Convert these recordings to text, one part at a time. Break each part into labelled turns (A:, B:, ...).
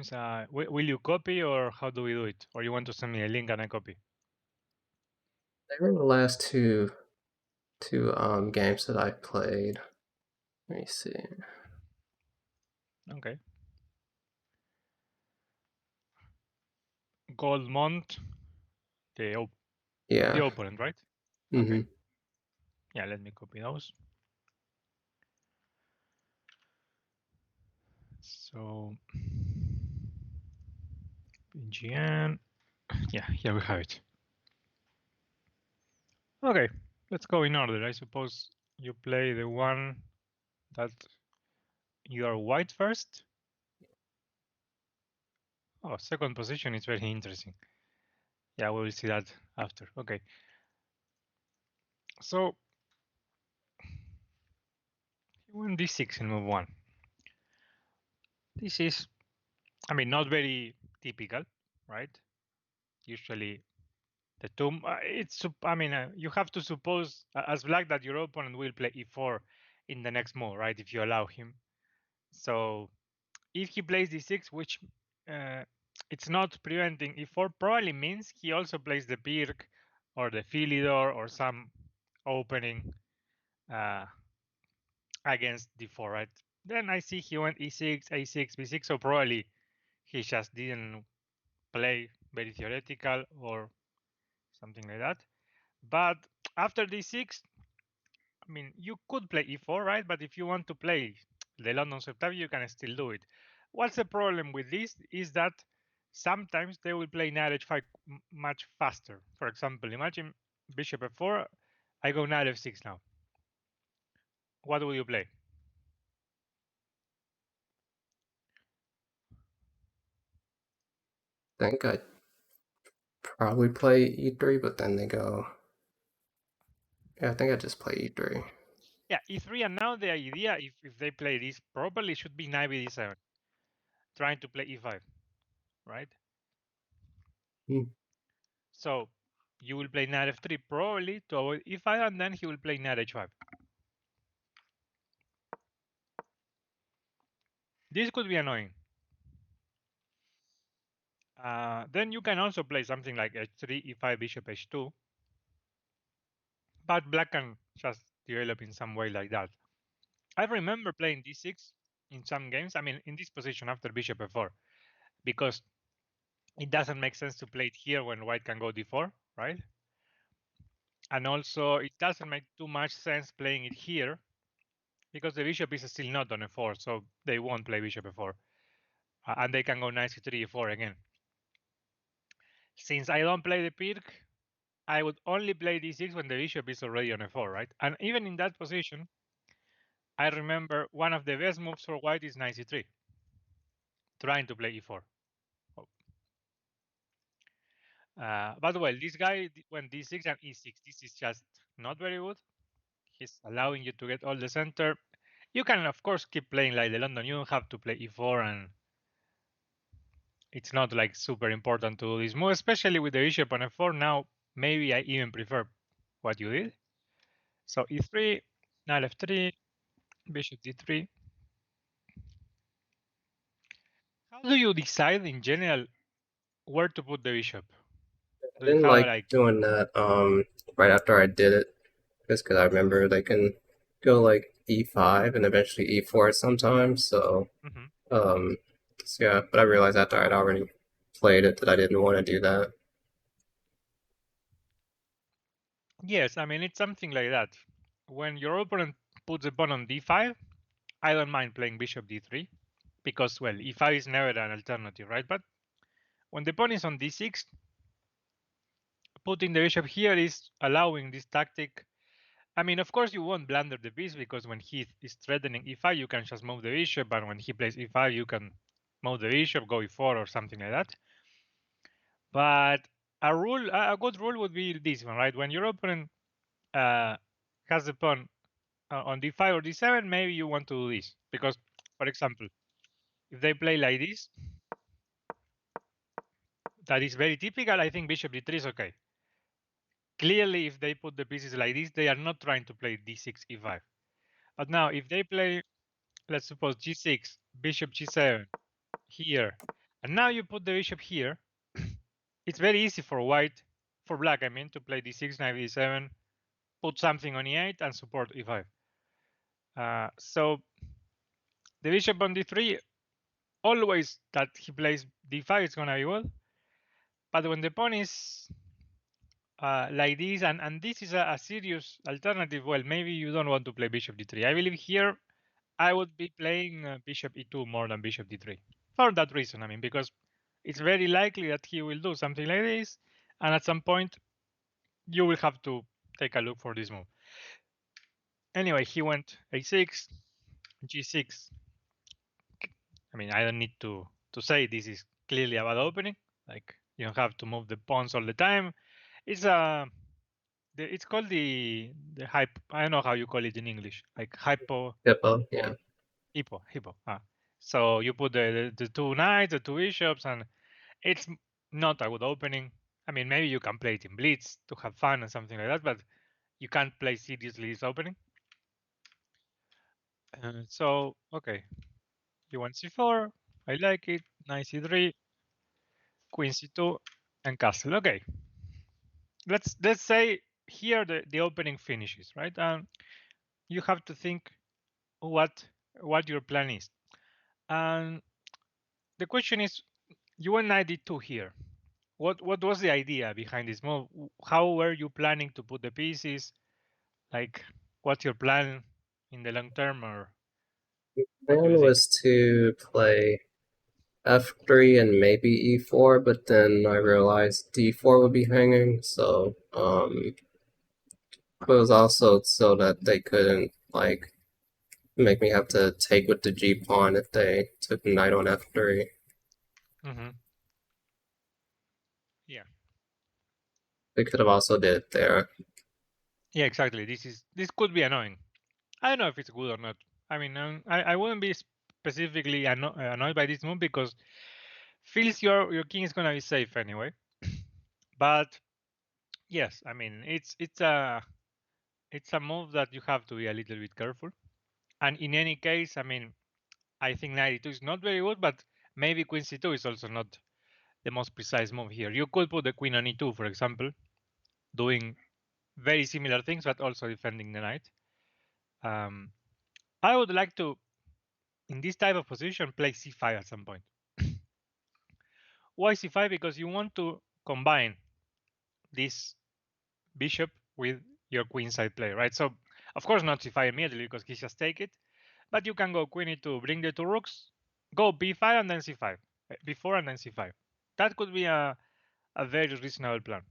A: James, will you copy or how do we do it? Or you want to send me a link and I copy?
B: They were the last two games that I played. Let me see.
A: Okay. Goldmont, the
B: Yeah.
A: opponent, right? Okay.
B: Mm-hmm.
A: Yeah, let me copy those. So BGN. Yeah, here we have it. Okay, let's go in order. I suppose you play the one that you are white first. Oh, second position is very interesting. Yeah, we will see that after. Okay. So you win d6 in move 1. This is, I mean, not very typical, right? Usually the tomb, I mean, you have to suppose as black that your opponent will play e4 in the next move, right? If you allow him. So if he plays d6, which uh, it's not preventing e4, probably means he also plays the pirk or the philidor or some opening uh, against d4, right? Then I see he went e6, a6, b6, so probably he just didn't play very theoretical or something like that. But after d6, I mean, you could play e4, right? But if you want to play the London Septavi, you can still do it. What's the problem with this is that sometimes they will play knight h5 much faster. For example, imagine bishop f4, I go knight f6 now. What will you play?
B: I think I'd probably play E3, but then they go. Yeah, I think I'd just play E3.
A: Yeah, e3, and now the idea, if they play this properly, should be knight bd7, trying to play e5, right?
B: Hmm.
A: So you will play knight f3 probably to avoid e5, and then he will play knight h5. This could be annoying. Then you can also play something like h3, e5, bishop h2, but black can just develop in some way like that. I remember playing d6 in some games, I mean in this position after bishop f4, because it doesn't make sense to play it here when white can go d4, right? And also it doesn't make too much sense playing it here because the bishop is still not on f4, so they won't play bishop f4. And they can go knight c3, e4 again. Since I don't play the pirk, I would only play d6 when the bishop is already on f4, right? And even in that position, I remember one of the best moves for white is knight c3, trying to play e4. Oh. But well, this guy went d6 and e6. This is just not very good. He's allowing you to get all the center. You can, of course, keep playing like the London. You don't have to play e4, and it's not like super important to do this move, especially with the bishop on f4. Now, maybe I even prefer what you did. So e3, knight f3, bishop d3. How do you decide in general where to put the bishop?
B: I
A: Do you
B: didn't
A: have
B: like
A: like?
B: doing that right after I did it, just because I remember they can go like E5 and eventually E4 sometimes.
A: Mhm.
B: Um, so yeah, but I realized after I'd already played it that I didn't want to do that.
A: Yes, I mean it's something like that. When your opponent puts a pawn on d5, I don't mind playing bishop d3 because well, e5 is never an alternative, right? But when the pawn is on d6, putting the bishop here is allowing this tactic. I mean, of course, you won't blunder the piece because when he is threatening e5, you can just move the bishop, and when he plays e5, you can move the bishop, go e4, or something like that. But a good rule would be this one, right? When your opponent uh, has the pawn on d5 or d7, maybe you want to do this because, for example, if they play like this, that is very typical. I think bishop d3 is okay. Clearly, if they put the pieces like this, they are not trying to play d6, e5. But now, if they play, let's suppose g6, bishop g7 here, And now you put the bishop here. It's very easy for white, for black, I mean, to play d6, knight d7, put something on e8, and support e5. So the bishop on d3, always that he plays d5 is going to be well. But when the pawn is like this, and this is a serious alternative, well, maybe you don't want to play bishop d3. I believe here I would be playing bishop e2 more than bishop d3. For that reason, I mean, because it's very likely that he will do something like this, and at some point you will have to take a look for this move. Anyway, he went a6, g6. I mean, I don't need to say this is clearly a bad opening. Like you don't have to move the pawns all the time. It's a it's called the hype. I don't know how you call it in English. Like
B: Hippo, yeah.
A: hippo. So you put the two knights, the two bishops, and it's not a good opening. I mean, maybe you can play it in blitz to have fun and something like that, but you can't play seriously this opening. So okay, you want c4. I like it. Knight c3, queen c2, and castle. Okay, let's say here the opening finishes, right? You have to think what your plan is. And the question is, you and I did two here. What was the idea behind this move? How were you planning to put the pieces? Like, what's your plan in the long term, or what do you
B: Plan
A: think?
B: was to play f3 and maybe e4, but then I realized d4 would be hanging, so it was also so that they couldn't like make me have to take with the g pawn if they took knight on f3.
A: Mm-hmm. Yeah,
B: They could have also did it there.
A: yeah, exactly. This could be annoying. I don't know if it's good or not. I mean, I wouldn't be specifically annoyed by this move because feels your king is gonna be safe anyway. But yes, I mean it's a move that you have to be a little bit careful. And in any case, I mean, I think 92 is not very good, but maybe queen c2 is also not the most precise move here. You could put the queen on e2, for example, doing very similar things, but also defending the knight. Um, I would like to, in this type of position, play c5 at some point. Why c5? Because you want to combine this bishop with your queen side play, right? So, of course, not c5 immediately because he just take it, but you can go queen e2, bring the two rooks, go b5 and then c5, before and then c5. That could be a very reasonable plan.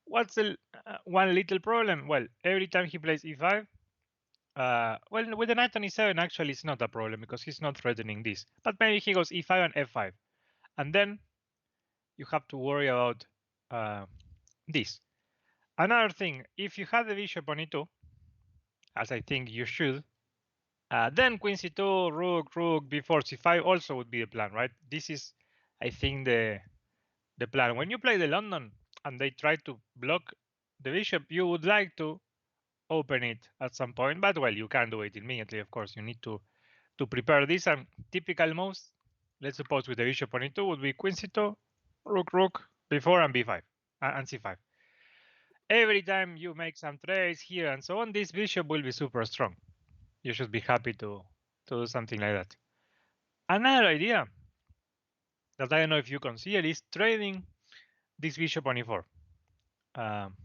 A: What's the one little problem? Well, every time he plays e5, well, with the knight on e7, actually, it's not a problem because he's not threatening this. But maybe he goes e5 and f5, and then you have to worry about uh, this. Another thing, if you have the bishop on e2, as I think you should, then queen c2, rook, before c5 also would be the plan, right? This is, I think, the plan. When you play the London and they try to block the bishop, you would like to open it at some point, but well, you can't do it immediately. Of course, you need to prepare this. And typical moves, let's suppose with the bishop on e2, would be queen c2, rook, before and b5 and c5. Every time you make some trades here and so on, this bishop will be super strong. You should be happy to do something like that. Another idea that I don't know if you consider is trading this bishop on e4. Um,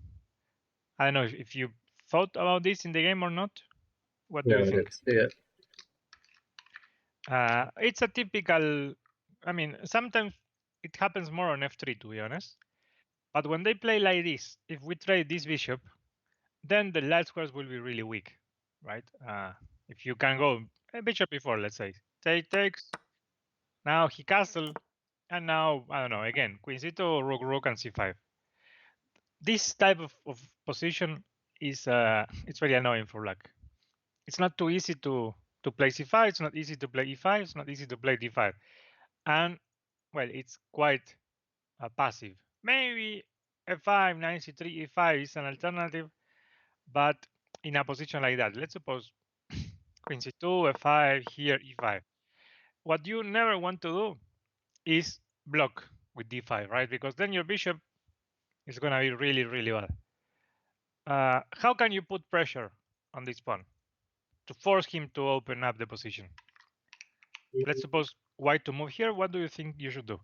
A: I don't know if you thought about this in the game or not. What do
B: No,
A: you
B: I
A: think?
B: didn't see it.
A: It's a typical. I mean, sometimes it happens more on f3 to be honest. But when they play like this, if we trade this bishop, then the light squares will be really weak, right? If you can go a bishop before, let's say, takes. Now he castle, and now I don't know. Again, queen c2, rook, and c5. This type of position is it's very annoying for black. It's not too easy to play c5. It's not easy to play e5. It's not easy to play d5, and well, it's quite passive. Maybe f5, knight c3, e5 is an alternative, but in a position like that, let's suppose queen c2, f5, here e5. What you never want to do is block with d5, right? Because then your bishop is going to be really, really bad. How can you put pressure on this pawn to force him to open up the position? Let's suppose white to move here. What do you think you should do?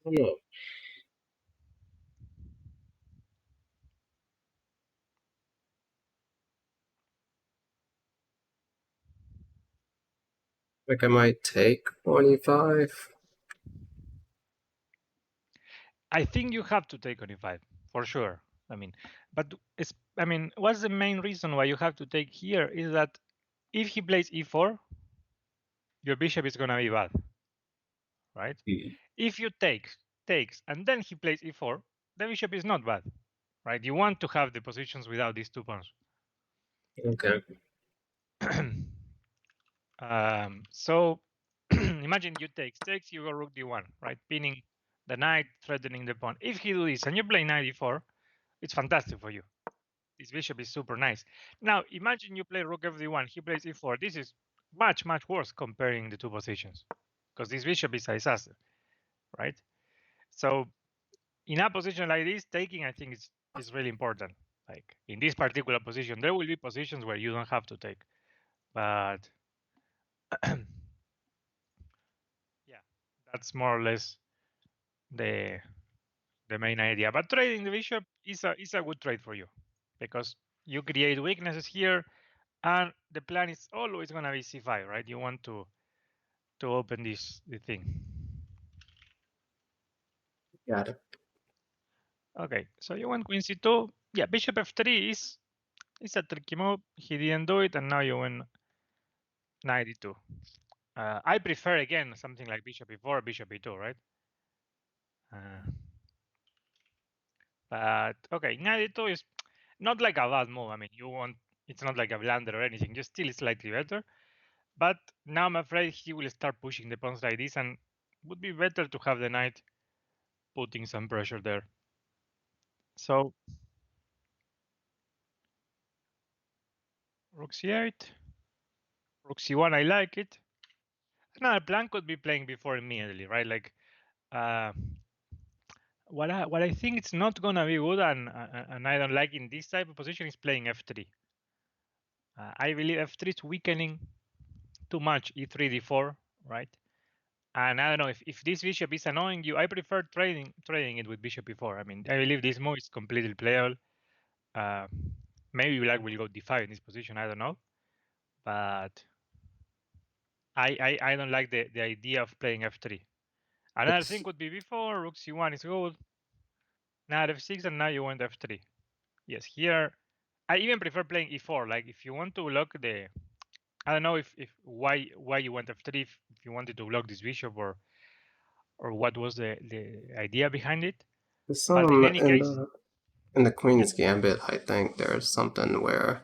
B: know. Like I might take 25.
A: I think you have to take on e5 for sure. I mean, but what's the main reason why you have to take here is that if he plays e4, your bishop is gonna be bad, right? If you takes, and then he plays e4, the bishop is not bad, right? You want to have the positions without these two pawns.
B: Okay.
A: So imagine you takes, you go rook d1, right? Pinning the knight, threatening the pawn. If he do this and you play knight e4, it's fantastic for you. This bishop is super nice. Now imagine you play rook fd1, he plays e4. This is much, much worse comparing the two positions because this bishop is a disaster, right? So in a position like this, taking I think is really important. Like in this particular position, there will be positions where you don't have to take, but yeah, that's more or less the the main idea. But trading the bishop is a good trade for you because you create weaknesses here, and the plan is always gonna be c5, right? You want to open the thing.
B: Got it.
A: Okay, so you went queen c2. Yeah, bishop f3 is a tricky move. He didn't do it, and now you win knight e2. I prefer again something like bishop e4, bishop e2, right? Uh, but okay, knight e2 is not like a bad move. I mean, you want it's not like a blunder or anything. Just still slightly better. But now I'm afraid he will start pushing the pawns like this, and would be better to have the knight putting some pressure there. So rook c8, rook c1. I like it. Another plan could be playing before immediately, right? Like uh, what I think it's not gonna be good, and I don't like in this type of position is playing f3. I believe f3 is weakening too much e3 d4, right? And I don't know if this bishop is annoying you. I prefer trading it with bishop e4. I mean, I believe this move is completely playable. Uh, maybe black will go d5 in this position. I don't know, but I don't like the idea of playing f3. Another thing
B: It's
A: could be b4, rook c1 is good. Now f6, and now you went f3. Yes, here I even prefer playing e4. Like if you want to block the, I don't know if why you went f3 if you wanted to block this bishop or what was the idea behind it. But in
B: some
A: any case,
B: in the
A: yeah,
B: Queen's Gambit. I think there's something where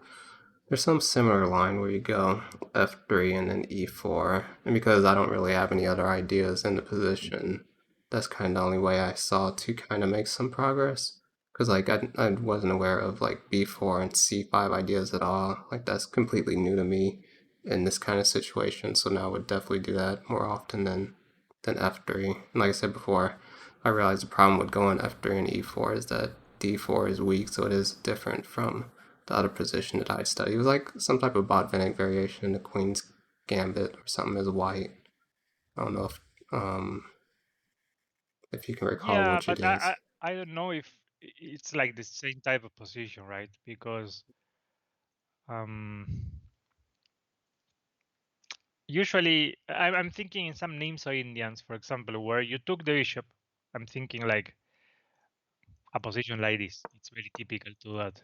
B: there's some similar line where you go f3 and then e4, and because I don't really have any other ideas in the position, that's kind of the only way I saw to kind of make some progress. Because like I wasn't aware of like b4 and c5 ideas at all. Like that's completely new to me in this kind of situation. So now I would definitely do that more often than f3. And like I said before, I realized the problem with going f3 and e4 is that d4 is weak, so it is different from the other position that I studied. It was like some type of Botvinnik variation in the Queen's Gambit or something as white. I don't know if you can recall
A: yeah,
B: which it
A: but
B: is.
A: I don't know if it's like the same type of position, right? Because um usually I'm thinking in some names of Indians, for example, where you took the bishop. I'm thinking like a position like this. It's very typical to that.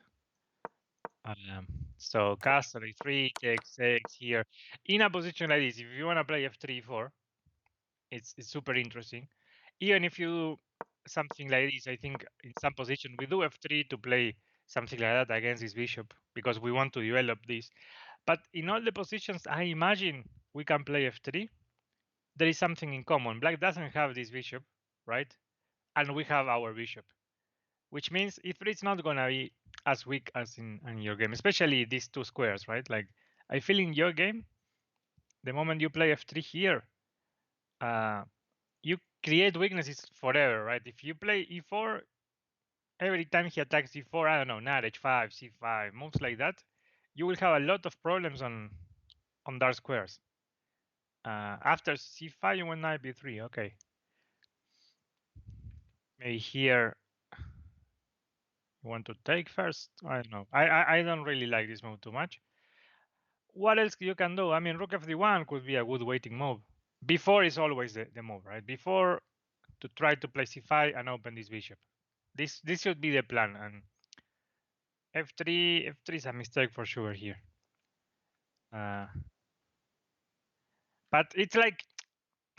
A: Um, so castle a3 takes here. In a position like this, if you want to play f3 4, it's super interesting. Even if you do something like this, I think in some position we do f3 to play something like that against this bishop because we want to develop this. But in all the positions, I imagine we can play f3. There is something in common. Black doesn't have this bishop, right? And we have our bishop, which means if it's not gonna be as weak as in your game, especially these two squares, right? Like I feel in your game, the moment you play f3 here, uh, you create weaknesses forever, right? If you play e4, every time he attacks e4, I don't know, knight h5, c5, moves like that, you will have a lot of problems on dark squares. After c5, you went knight b3. Okay, maybe here you want to take first. I don't know. I don't really like this move too much. What else you can do? I mean, rook f1 could be a good waiting move. Before is always the move, right? Before to try to play c5 and open this bishop. This should be the plan. And f3 is a mistake for sure here. Uh, but it's like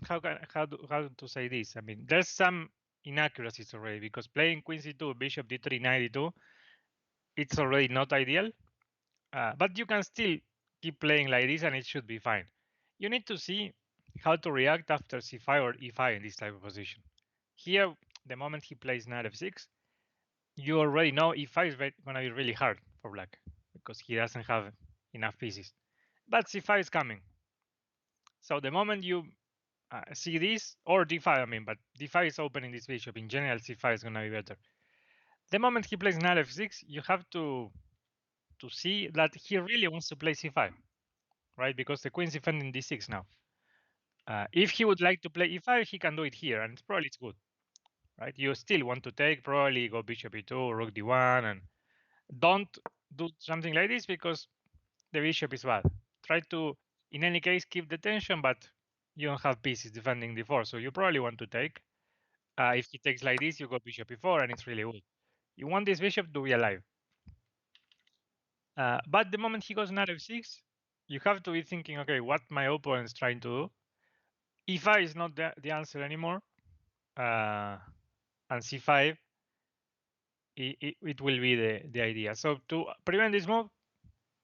A: how to say this? I mean, there's some inaccuracies already because playing queen c2, bishop d3, knight d2, it's already not ideal. But you can still keep playing like this and it should be fine. You need to see how to react after c5 or e5 in this type of position. Here, the moment he plays knight f6, you already know e5 is going to be really hard for black because he doesn't have enough pieces. But c5 is coming. So the moment you see this, or d5, I mean, but d5 is opening this bishop. In general, c5 is going to be better. The moment he plays knight f6, you have to see that he really wants to play c5, right? Because the queen's defending d6 now. If he would like to play e5, he can do it here, and it's good, right? You still want to take, probably go bishop e2, rook d1, and don't do something like this because the bishop is bad. Try to, in any case, keep the tension, but you don't have pieces defending d4, so you probably want to take. If he takes like this, you go bishop e4, and it's really good. You want this bishop to be alive. But the moment he goes knight f6, you have to be thinking, okay, what my opponent is trying to do. E5 is not the answer anymore, and c5 it will be the idea. So to prevent this move,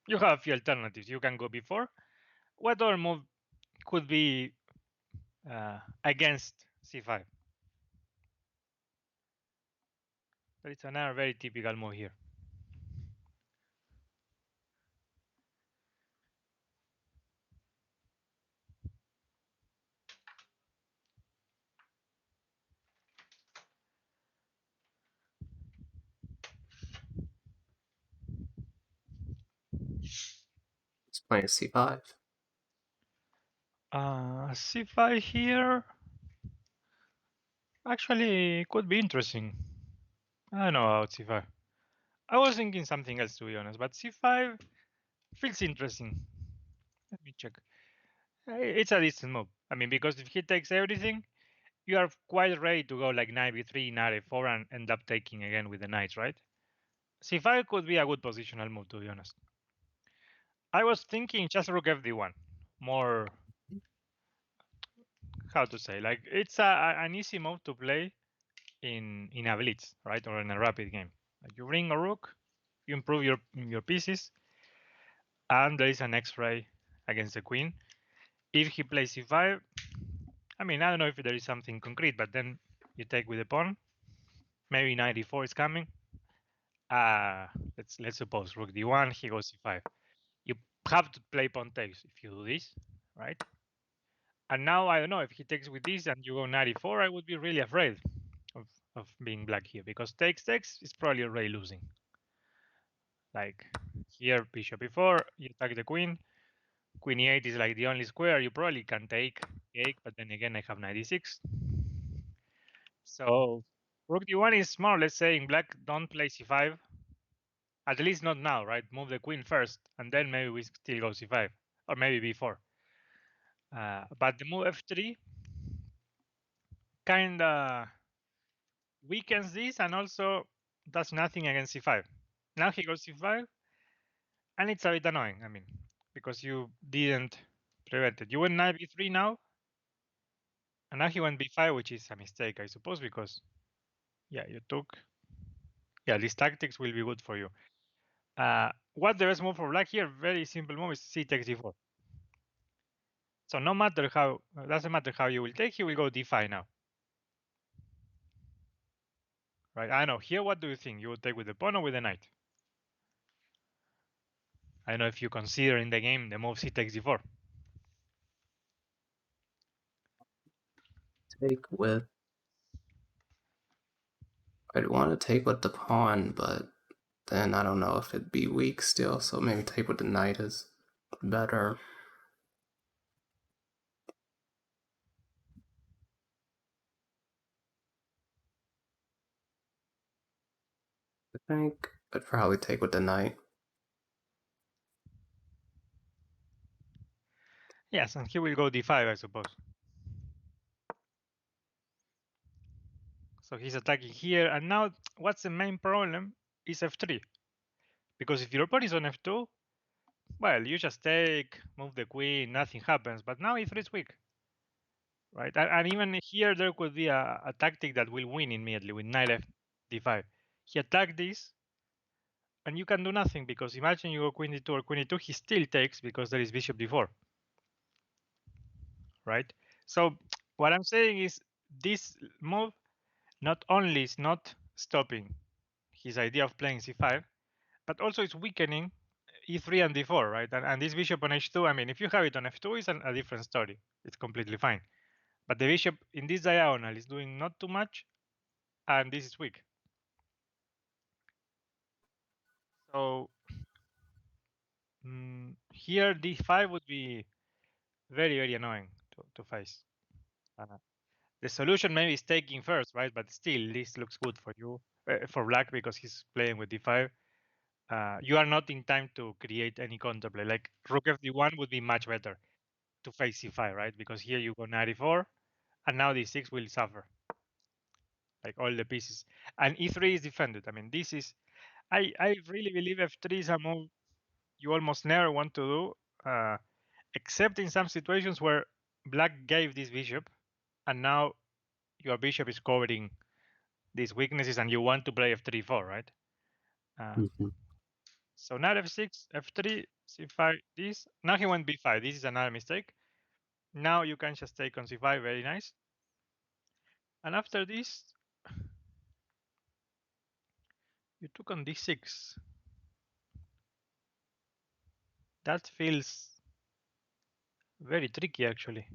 A: you have a few alternatives. You can go before. What other move could be against c5? That is another very typical move here.
B: It's playing c5.
A: C5 here actually could be interesting. I don't know about c5. I was thinking something else to be honest, but c5 feels interesting. Let me check. It's a decent move. I mean, because if he takes everything, you are quite ready to go like knight b3, knight a4, and end up taking again with the knights, right? c5 could be a good positional move, to be honest. I was thinking just rook fd1. More, how to say, like it's an easy move to play in a blitz, right, or in a rapid game. Like you bring a rook, you improve your pieces, and there is an X-ray against the queen. If he plays c5, I mean, I don't know if there is something concrete, but then you take with the pawn. Maybe 94 is coming. Uh, let's suppose rook d1, he goes c5. You have to play pawn takes if you do this, right? And now I don't know if he takes with this and you go 94, I would be really afraid of being black here because takes is probably already losing. Like here, bishop e4, you attack the queen. Queen e8 is like the only square you probably can take, but then again I have 96. So rook d1 is more or less saying black don't play c5. At least not now, right? Move the queen first, and then maybe we still go c5, or maybe b4. But the move f3 kinda weakens this and also does nothing against c5. Now he goes c5, and it's a bit annoying, I mean, because you didn't prevent it. You went knight b3 now, And now he went b5, which is a mistake, I suppose, because yeah, you took. Yeah, these tactics will be good for you. What the best move for black here? Very simple move is c takes d4. So no matter how, doesn't matter how you will take, he will go d5 now. Right? I know. Here, what do you think? You would take with the pawn or with the knight? I know if you consider in the game the move c takes d4.
B: Take with. I'd want to take with the pawn, but then I don't know if it'd be weak still, so maybe take with the knight is better. I think I'd probably take with the knight.
A: Yes, and he will go d5, I suppose. So he's attacking here, and now what's the main problem is f3. Because if your pawn is on f2, well, you just take, move the queen, nothing happens. But now e3 is weak, right? And even here, there could be a tactic that will win immediately with knight f d5. He attacked this, and you can do nothing because imagine you go queen d2 or queen e2, he still takes because there is bishop d4, right? So what I'm saying is this move not only is not stopping his idea of playing c5, but also it's weakening e3 and d4, right? And this bishop on h2, I mean, if you have it on f2, it's a different story. It's completely fine. But the bishop in this diagonal is doing not too much, and this is weak. So here d5 would be very, very annoying to face. Uh, the solution maybe is taking first, right? But still, this looks good for you, for black, because he's playing with d5. You are not in time to create any counterplay. Like rook f d1 would be much better to face c5, right? Because here you go 94, and now d6 will suffer, like all the pieces. And e3 is defended. I mean, this is, I really believe f3 is a move you almost never want to do, except in some situations where black gave this bishop, and now your bishop is covering these weaknesses, and you want to play f3-4, right? Uh,
B: Mm-hmm.
A: so knight f6, f3, c5, this. Now he went b5. This is another mistake. Now you can just take on c5, very nice. And after this, you took on d6. That feels very tricky, actually.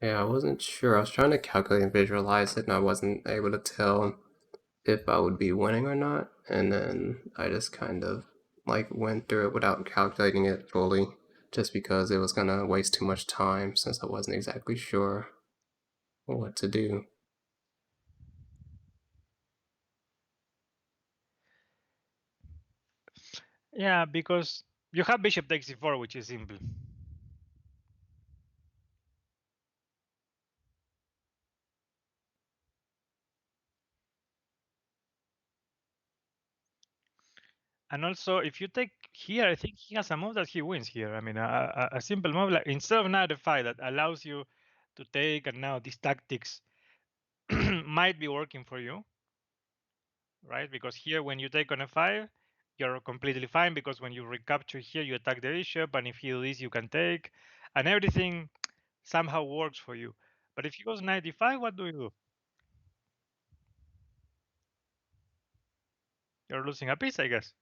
B: Yeah, I wasn't sure. I was trying to calculate and visualize it, and I wasn't able to tell if I would be winning or not. And then I just kind of like went through it without calculating it fully, just because it was gonna waste too much time since I wasn't exactly sure what to do.
A: Yeah, because you have bishop takes c4, which is simple. And also, if you take here, I think he has a move that he wins here. I mean, a simple move like instead of knight f5 that allows you to take, and now these tactics might be working for you, right? Because here, when you take on f5, you're completely fine because when you recapture here, you attack the bishop, and if you do this, you can take, and everything somehow works for you. But if he goes knight d5, what do you do? You're losing a piece, I guess.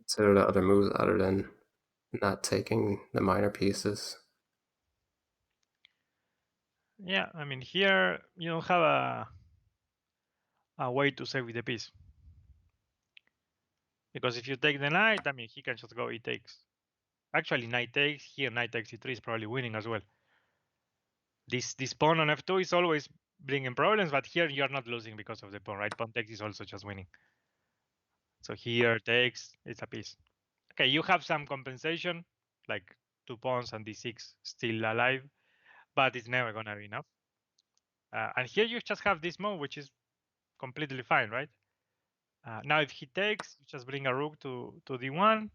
B: Consider the other moves other than not taking the minor pieces.
A: Yeah, I mean, here you don't have a way to save the piece. Because if you take the knight, I mean, he can just go e takes. Actually, knight takes, here knight takes e3 is probably winning as well. This pawn on f2 is always bringing problems, but here you're not losing because of the pawn, right? Pawn takes is also just winning. So here takes, it's a piece. Okay, you have some compensation, like two pawns and d6 still alive, but it's never gonna be enough. And here you just have this move, which is completely fine, right? Now if he takes, you just bring a rook to d1,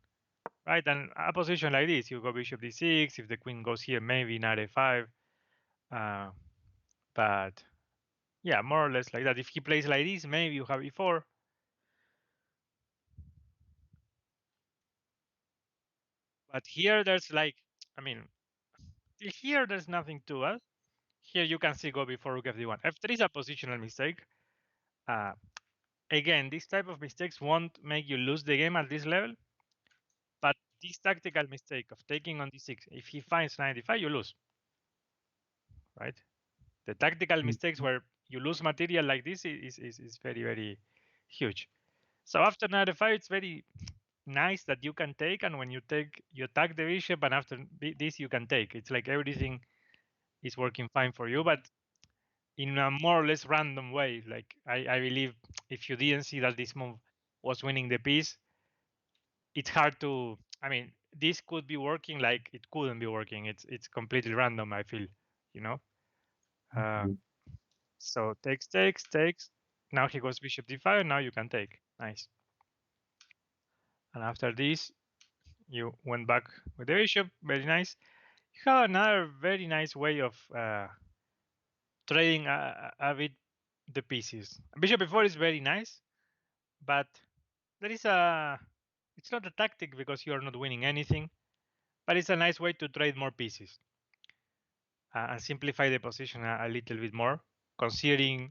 A: right? And a position like this, you go bishop d6. If the queen goes here, maybe knight a5. Uh, but yeah, more or less like that. If he plays like this, maybe you have e4. But here there's like, I mean, till here there's nothing to us. Here you can see go before rook fd1. F3 is a positional mistake. Uh, Again, this type of mistakes won't make you lose the game at this level. But this tactical mistake of taking on d6, if he finds 95, you lose, right? The tactical mistakes where you lose material like this is very, very huge. So after knight f5, it's very nice that you can take, and when you take, you attack the bishop, and after this you can take. It's like everything is working fine for you, but in a more or less random way. Like I believe if you didn't see that this move was winning the piece, it's hard to. I mean, this could be working like it couldn't be working. It's completely random. I feel, you know. Uh, so takes. Now he goes bishop d5, and now you can take. Nice. And after this, you went back with the bishop. Very nice. You have another very nice way of trading a bit the pieces. Bishop before is very nice, but there is a. It's not a tactic because you are not winning anything, but it's a nice way to trade more pieces and simplify the position a little bit more, considering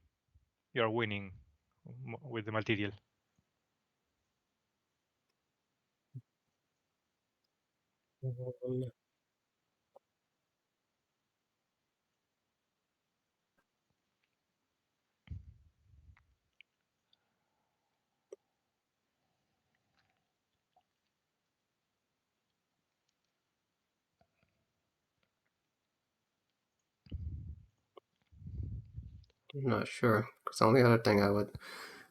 A: you're winning with the material.
B: I'm not sure, because the only other thing I would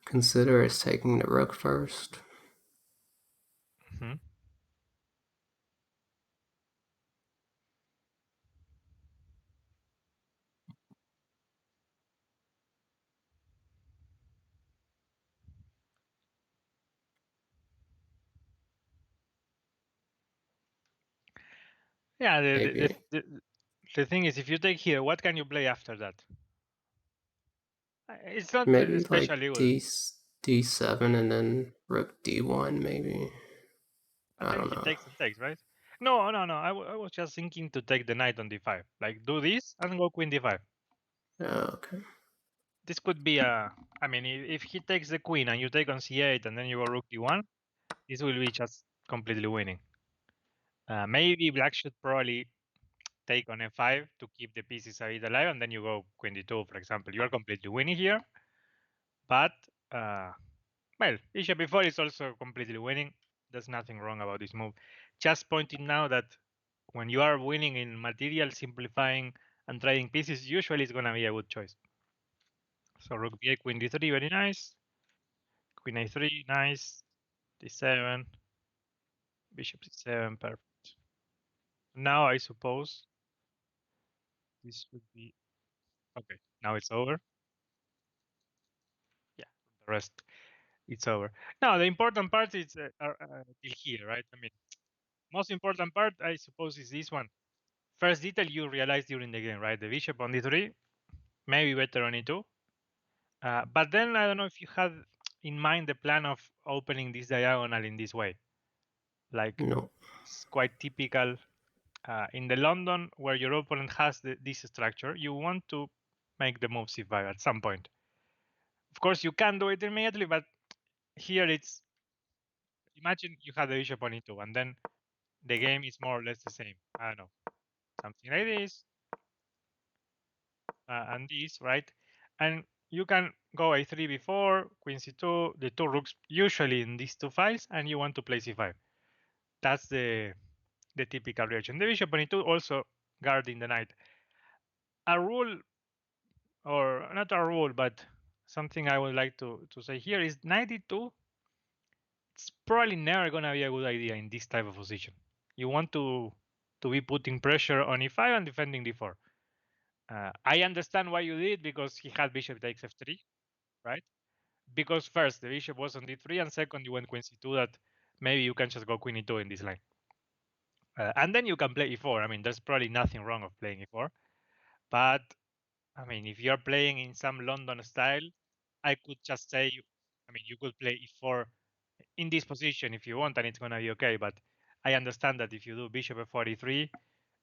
B: consider is taking the rook first.
A: Hmm. Yeah,
B: Maybe
A: the thing is, if you take here, what can you play after that? It's not
B: maybe like
A: especially good.
B: d7 and then rook d1 maybe.
A: And
B: I
A: then
B: don't
A: he
B: know.
A: takes and takes, right? No, no, no. I was just thinking to take the knight on d5. Like, do this and go queen d5.
B: Okay.
A: This could be a. I mean, if he takes the queen and you take on c8 and then you go rook d1, this will be just completely winning. Maybe black should probably take on f5 to keep the pieces a bit alive, and then you go queen d2, for example. You are completely winning here, but well, bishop before is also completely winning. There's nothing wrong about this move. Just pointing now that when you are winning in material, simplifying and trading pieces usually is gonna be a good choice. So rook b8, queen d3, very nice. Queen a3, nice. d7, bishop c7, perfect. Now I suppose this would be okay. Now it's over. Yeah, the rest it's over. Now the important part is till here, right? I mean, most important part I suppose is this one. First detail you realize during the game, right? The bishop on d3, maybe better on e2. But then I don't know if you had in mind the plan of opening this diagonal in this way. Like
B: No.
A: it's quite typical in the London where your opponent has this structure. You want to make the move c5 at some point. Of course, you can do it immediately, but here it's imagine you have the bishop on e2, and then the game is more or less the same. I don't know, something like this and this, right? And you can go a3 before, queen c2, the two rooks usually in these two files, and you want to play c5. That's the typical reaction. The bishop on e2 also guarding the knight. A rule, or not a rule, but something I would like to say here is knight e2. It's probably never gonna be a good idea in this type of position. You want to be putting pressure on e5 and defending d4. I understand why you did because he had bishop takes f3, right? Because first the bishop was on d3, and second you went queen c2 that maybe you can just go queen e2 in this line. And then you can play e4. I mean, there's probably nothing wrong of playing e4. But, I mean, if you're playing in some London style, I could just say, I mean, you could play e4 in this position if you want, and it's going to be okay. But I understand that if you do bishop f4 e3,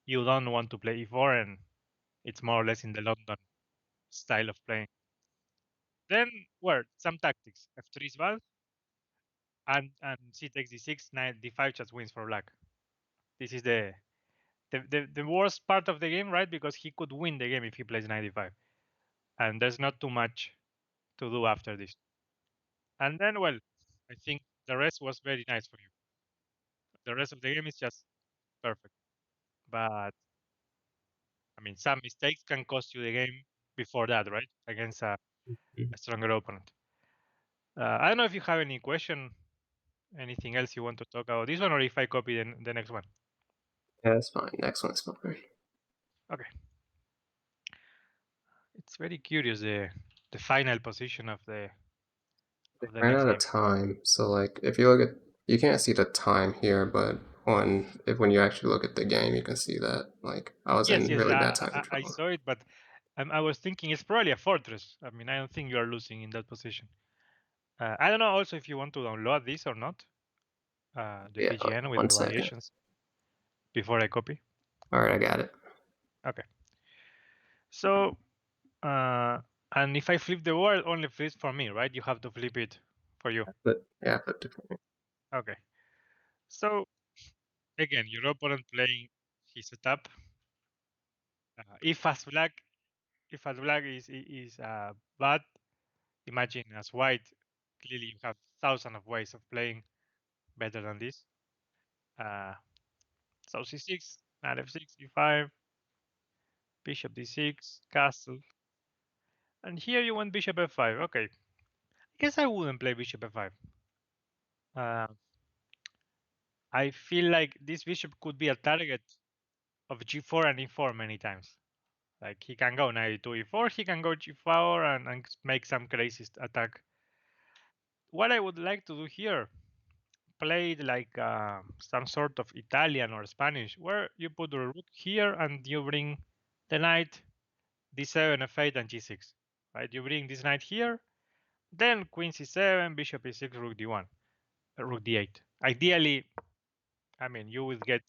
A: you don't want to play e4, and it's more or less in the London style of playing. Then, well, some tactics. f3 is bad, and c takes d6, knight d5 just wins for black. This is the worst part of the game, right? Because he could win the game if he plays knight d5, and there's not too much to do after this. And then, well, I think the rest was very nice for you. The rest of the game is just perfect. But I mean, some mistakes can cost you the game before that, right? Against a stronger opponent. I don't know if you have any question, anything else you want to talk about this one, or if I copy the next one.
B: Yeah, that's fine. Next one's fine.
A: Okay. It's very curious the final position of the
B: Ran
A: next
B: out of
A: game.
B: time, so like if you look at, you can't see the time here, but when you actually look at the game, you can see that like I was
A: Yes,
B: in
A: yes,
B: really bad time
A: I
B: control.
A: saw it, but I was thinking it's probably a fortress. I mean, I don't think you are losing in that position. I don't know also if you want to download this or not, the
B: Yeah,
A: PGN with
B: one
A: the
B: second.
A: variations before I copy.
B: All right, I got it.
A: Okay. So, uh, and if I flip the word, only flips for me, right? You have to flip it for you.
B: But yeah, I flipped it for me.
A: Okay. So again, your opponent playing his setup. If as black, if as black is bad, imagine as white. Clearly, you have thousands of ways of playing better than this. Uh, so c6, knight f6, e5, bishop d6, castle, and here you want bishop f5. Okay, I guess I wouldn't play bishop f5. Uh, I feel like this bishop could be a target of g4 and e4 many times. Like he can go knight to e4, he can go g4 and make some crazy attack. What I would like to do here, play it like some sort of Italian or Spanish, where you put the rook here and you bring the knight d7, f8, and g6. Right? You bring this knight here, then queen c7, bishop e6, rook d1, rook d8. Ideally, I mean, you will get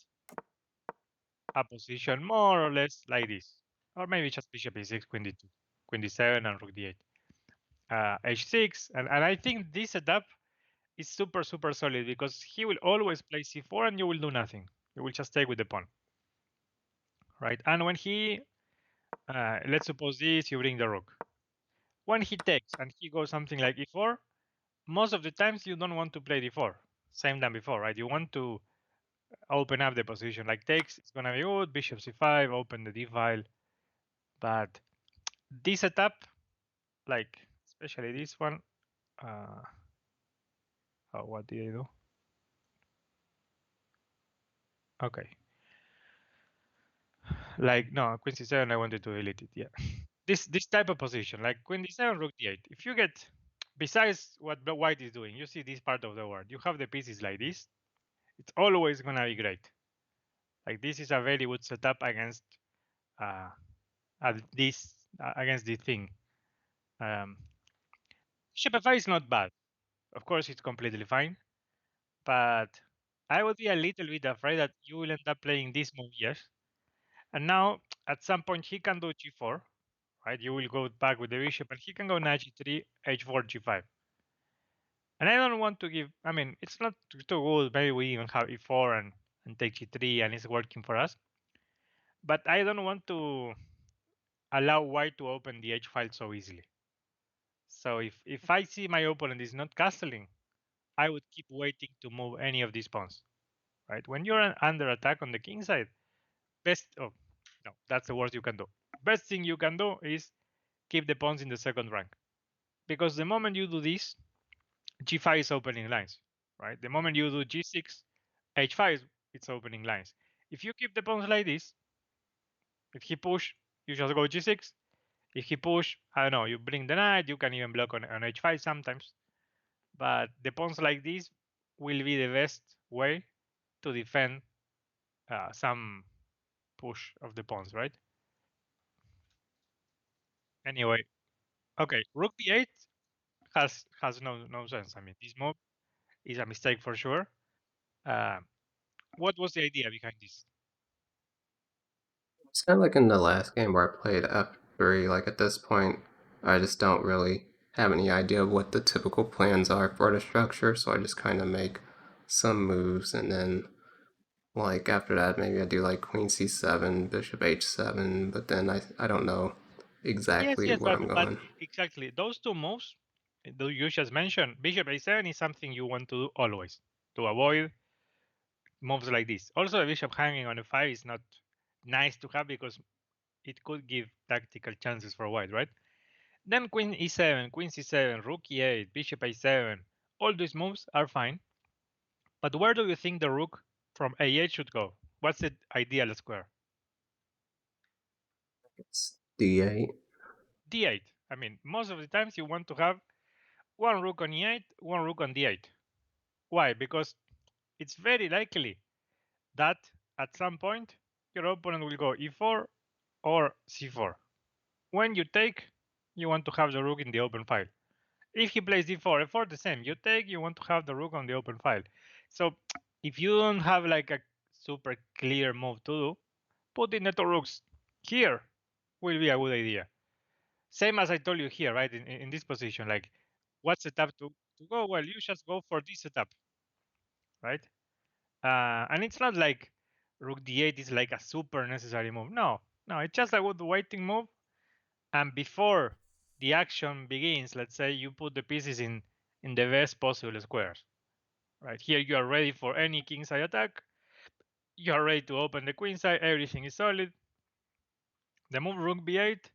A: a position more or less like this, or maybe just bishop e6, queen d2, queen d7, and rook d8. H6, and I think this setup is super super solid because he will always play c4 and you will do nothing. You will just take with the pawn, right? And when he, let's suppose this, you bring the rook. When he takes and he goes something like e4, most of the times you don't want to play d4. Same than before, right? You want to open up the position. Like takes, it's gonna be good. Bishop c5, open the d file. But this setup, like especially this one, oh, what did I do? Okay, like no, queen c7. I wanted to delete it. Yeah, this type of position, like queen d7, rook d8. If you get, besides what white is doing, you see this part of the board. You have the pieces like this. It's always gonna be great. Like this is a very good setup against uh, this against this thing. Um, Shopify is not bad. Of course, it's completely fine, but I would be a little bit afraid that you will end up playing this move, yes. And now, at some point, he can do g4, right? You will go back with the bishop, and he can go knight g3, h4, g5. And I don't want to give. I mean, it's not too good. Maybe we even have e4 and take g3, and it's working for us. But I don't want to allow white to open the h file so easily. So if I see my opponent is not castling, I would keep waiting to move any of these pawns. Right? When you're under attack on the king side, best oh no, that's the worst you can do. Best thing you can do is keep the pawns in the second rank. Because the moment you do this, g5 is opening lines. Right? The moment you do g6, h5 it's opening lines. If you keep the pawns like this, if he push, you just go g6. If he push, I don't know, you bring the knight, you can even block on h5 sometimes. But the pawns like this will be the best way to defend some push of the pawns, right? Anyway, okay, rook b8 has no sense. I mean, this move is a mistake for sure. Uh, what was the idea behind this?
B: It's kind of like in the last game where I played f3. Like at this point, I just don't really have any idea of what the typical plans are for the structure, so I just kind of make some moves and then like after that maybe I do like queen c7, bishop h7, but then I don't know
A: Yes,
B: exactly
A: yes,
B: where I'm
A: but
B: going.
A: exactly those two moves, you just mentioned, bishop a7 is something you want to do always to avoid moves like this. Also, a bishop hanging on a 5 is not nice to have because it could give tactical chances for white, right? Then queen e7, queen c7, rook e8, bishop a7, all these moves are fine. But where do you think the rook from a8 should go? What's the ideal square?
B: It's d8.
A: d8. I mean, most of the times you want to have one rook on e8, one rook on d8. Why? Because it's very likely that at some point your opponent will go e4 or c4. When you take, you want to have the rook in the open file. If he plays d4, f4, the same. You take, you want to have the rook on the open file. So if you don't have like a super clear move to do, putting the two rooks here will be a good idea. Same as I told you here, right? In this position, like what setup to go? Well, you just go for this setup, right? And it's not like rook d8 is like a super necessary move. No, no, it's just a good waiting move. And before the action begins, let's say you put the pieces in the best possible squares. Right here, you are ready for any kingside attack. You are ready to open the queenside. Everything is solid. The move rook b8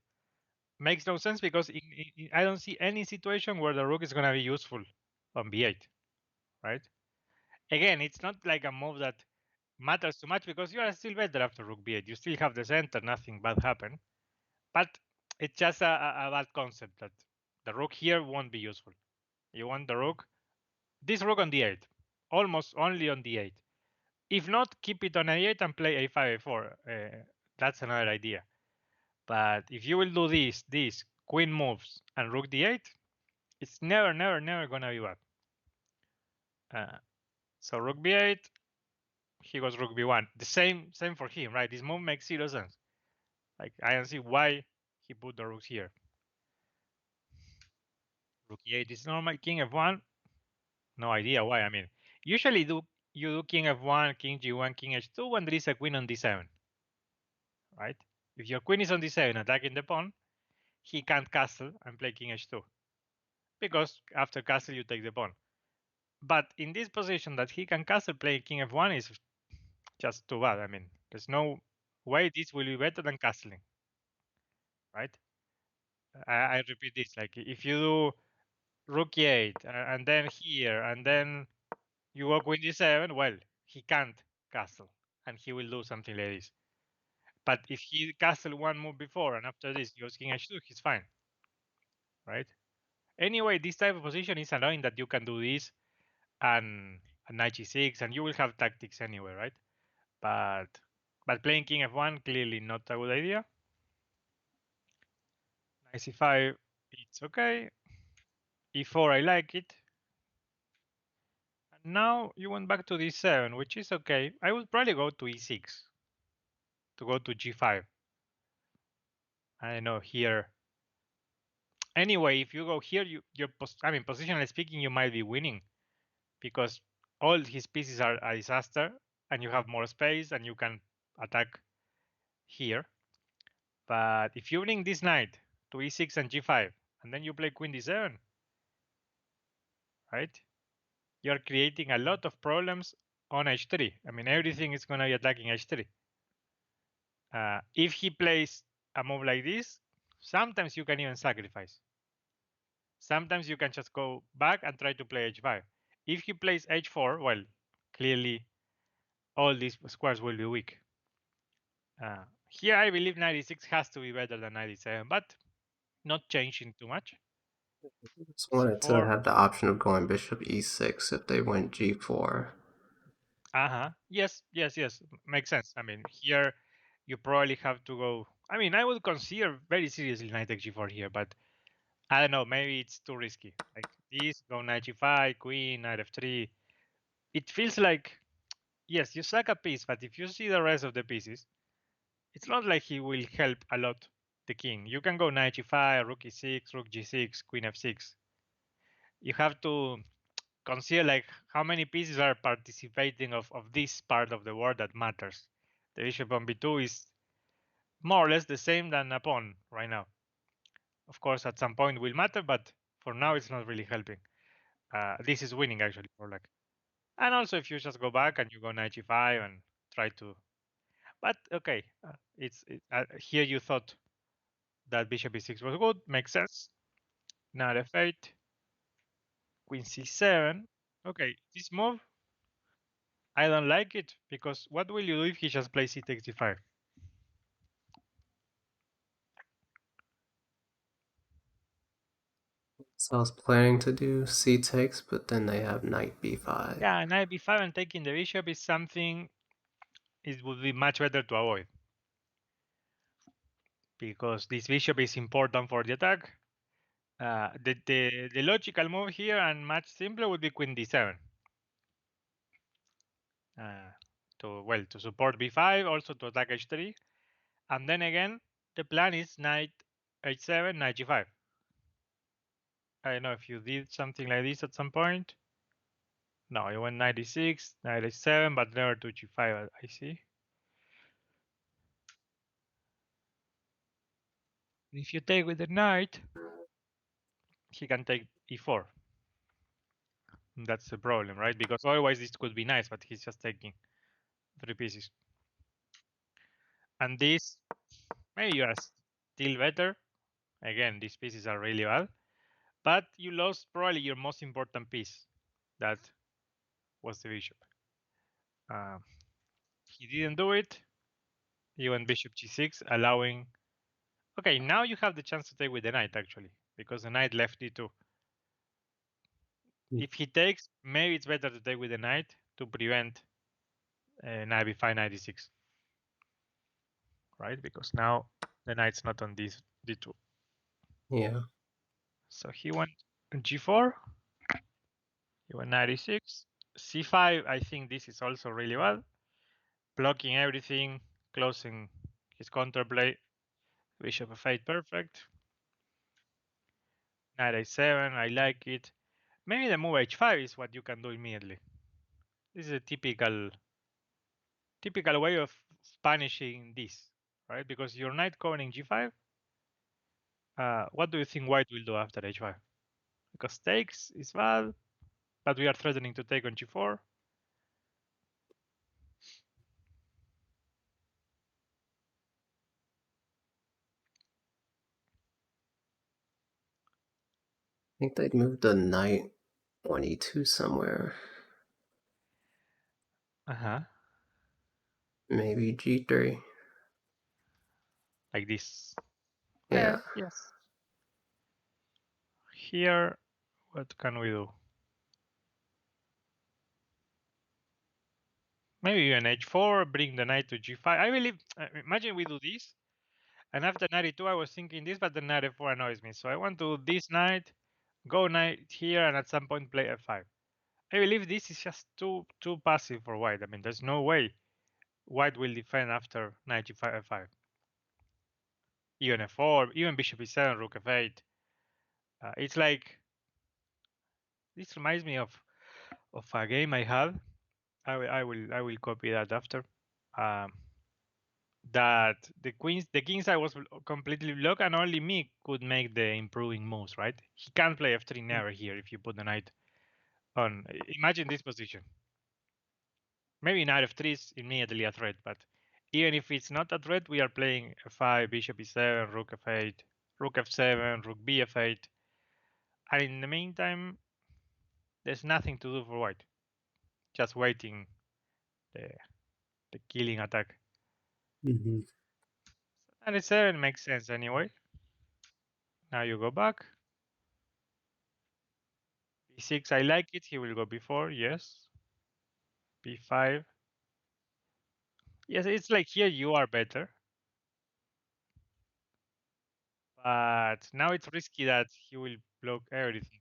A: makes no sense because I don't see any situation where the rook is going to be useful on b8, right? Again, it's not like a move that matters too much because you are still better after rook b8. You still have the center, nothing bad happened. But it's just a bad concept that the rook here won't be useful. You want the rook, this rook on d8, almost only on d8. If not, keep it on a8 and play a5, a4. That's another idea. But if you will do this, queen moves and rook d8, it's never gonna be bad. Uh, so rook b8, he goes rook b1. The same for him, right? This move makes zero sense. Like I don't see why he put the rooks here. Rook e8 is normal. King f1, no idea why. I mean, usually you do king f1, king g1, king h2 when there is a queen on d7, right? If your queen is on d7 attacking the pawn, he can't castle and play king h2 because after castle you take the pawn. But in this position that he can castle playing king f1 is just too bad. I mean, there's no way this will be better than castling, right? I repeat this, like if you do rook e8 and then here and then you go queen d7, well, he can't castle and he will do something like this. But if he castle one move before and after this goes king h2, he's fine, right? Anyway, this type of position is annoying that you can do this and knight g6 and you will have tactics anyway, right? But playing king f1 clearly not a good idea. Knight c5, it's okay. e4, I like it. And now you went back to d7, which is okay. I would probably go to e6 to go to g5. I don't know here. Anyway, if you go here, I mean, positionally speaking, you might be winning because all his pieces are a disaster, and you have more space, and you can attack here. But if you bring this knight to e6 and g5, and then you play queen d7, right? You're creating a lot of problems on h3. I mean, everything is going to be attacking h3. If he plays a move like this, sometimes you can even sacrifice. Sometimes you can just go back and try to play h5. If he plays h4, well, clearly all these squares will be weak. Here I believe 96 has to be better than 97, but not changing too much.
B: Just wanted to
A: c4.
B: have the option of going bishop e6 if they went g4.
A: Uh-huh. Yes, yes, yes. Makes sense. I mean, here you probably have to go. I mean, I would consider very seriously knight takes g4 here, but I don't know, maybe it's too risky. Like this, go knight g5, queen, knight f3. It feels like, yes, you sack a piece, but if you see the rest of the pieces, it's not like he will help a lot the king. You can go knight g5, rook e6, rook g6, queen f6. You have to consider like how many pieces are participating of this part of the war that matters. The bishop on b2 is more or less the same than a pawn right now. Of course, at some point will matter, but for now it's not really helping. This is winning actually for like. And also if you just go back and you go knight g5 and try to, but okay, here you thought that bishop e6 was good, makes sense. Knight f8, queen c7. Okay, this move I don't like it because what will you do if he just plays c takes d5?
B: So I was planning to do c takes, but then they have knight b5.
A: Yeah, knight b5 and taking the bishop is something it would be much better to avoid because this bishop is important for the attack. The logical move here and much simpler would be queen d7 uh, to support b5, also to attack h3, and then again the plan is knight h7, knight g5. I don't know if you did something like this at some point. No, you went knight e6, knight h7, but never to g5. I see. If you take with the knight, he can take e4. That's the problem, right? Because otherwise this could be nice, but he's just taking 3 pieces. And this, maybe you are still better. Again, these pieces are really bad, but you lost probably your most important piece. That was the bishop. Um, he didn't do it. You went bishop g6, allowing. Okay, now you have the chance to take with the knight actually, because the knight left d2. If he takes, maybe it's better to take with the knight to prevent knight b5, knight d6, right? Because now the knight's not on this d2.
B: Yeah.
A: So he went g4, he went knight e6, c5. I think this is also really bad, blocking everything, closing his counterplay. Bishop f8, perfect. Knight a7, I like it. Maybe the move h5 is what you can do immediately. This is a typical way of punishing this, right? Because your knight covering g5. What do you think white will do after h5? Because takes is bad, but we are threatening to take on g4.
B: I think they'd move the knight on e2 somewhere.
A: Uh-huh.
B: Maybe g3.
A: Like this.
B: Yeah.
A: Yes. Here, what can we do? Maybe even h4, bring the knight to g5. I believe, imagine we do this, and after knight e2, I was thinking this, but the knight f4 annoys me. So I want to do this knight, go knight here, and at some point play f5. I believe this is just too passive for white. I mean, there's no way white will defend after knight g5, f5. Even f4, even bishop e7, rook f8. It's like, this reminds me of a game I had. I will copy that after. Um, that the king's side was completely blocked, and only me could make the improving moves. Right? He can't play f3 never here if you put the knight on. Imagine this position. Maybe knight f3 is immediately a threat, but even if it's not a threat, we are playing f5, bishop e7, rook f8, rook f7, rook bf8, and in the meantime, there's nothing to do for white. Just waiting the the killing attack.
B: Mm-hmm.
A: And a7 makes sense anyway. Now you go back. b6, I like it. He will go b4. Yes. b5. Yes, it's like here you are better. But now it's risky that he will block everything.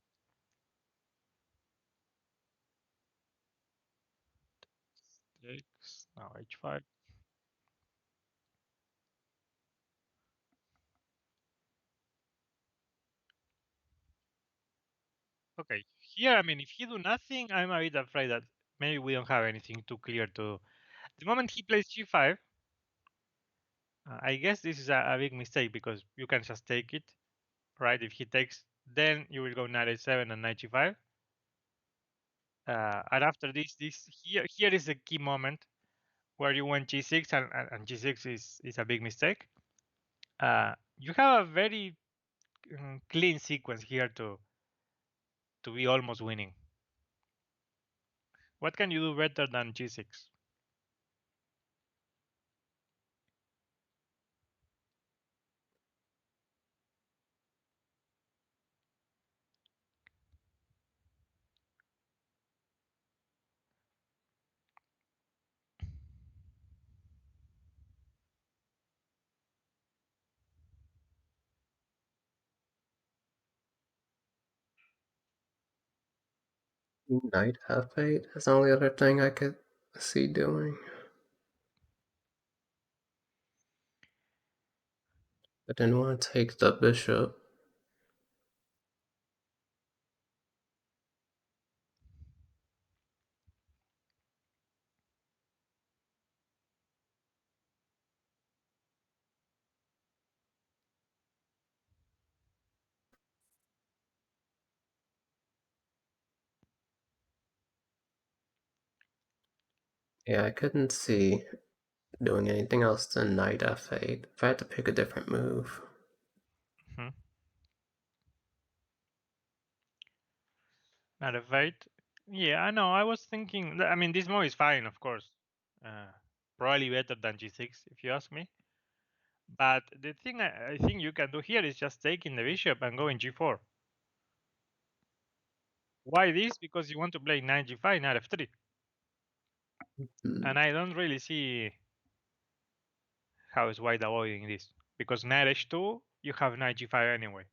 A: Takes. Now h5. Okay. Here, I mean, if he do nothing, I'm a bit afraid that maybe we don't have anything too clear to. The moment he plays g5, I guess this is a big mistake because you can just take it, right? If he takes, then you will go knight a7 and knight g5. And after this here is the key moment where you went g6 and g6 is a big mistake. You have a very clean sequence here to be almost winning. What can you do better than g6?
B: Knight f8 is the only other thing I could see doing. I didn't want to take the bishop. Yeah, I couldn't see doing anything else than knight f8 if I had to pick a different move.
A: Hmm. Not a fight. Yeah, I know. I was thinking. I mean, this move is fine, of course. Uh, Probably better than g6, if you ask me. But the thing I think you can do here is just taking the bishop and going g4. Why this? Because you want to play knight g5, knight f3,
B: Hmm.
A: and I don't really see how is white avoiding this because knight h2 you have knight g5 anyway.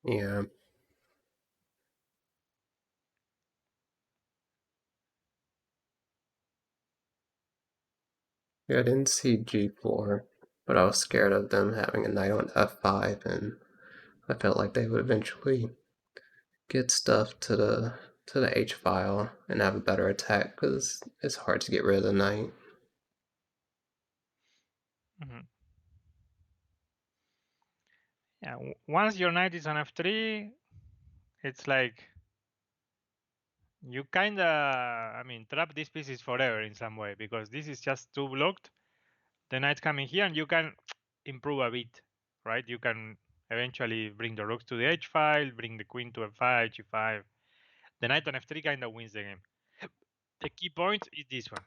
B: Yeah. Yeah, I didn't see g4, but I was scared of them having a knight on f5, and I felt like they would eventually get stuff to the h file and have a better attack because it's hard to get rid of the knight.
A: Hmm. Yeah, once your knight is on f3, it's like you kinda, I mean, trap these pieces forever in some way because this is just too blocked. The knight's coming here, and you can improve a bit, right? You can eventually bring the rooks to the h file, bring the queen to f5, g5. The knight on f3 kind of wins the game. The key point is this one,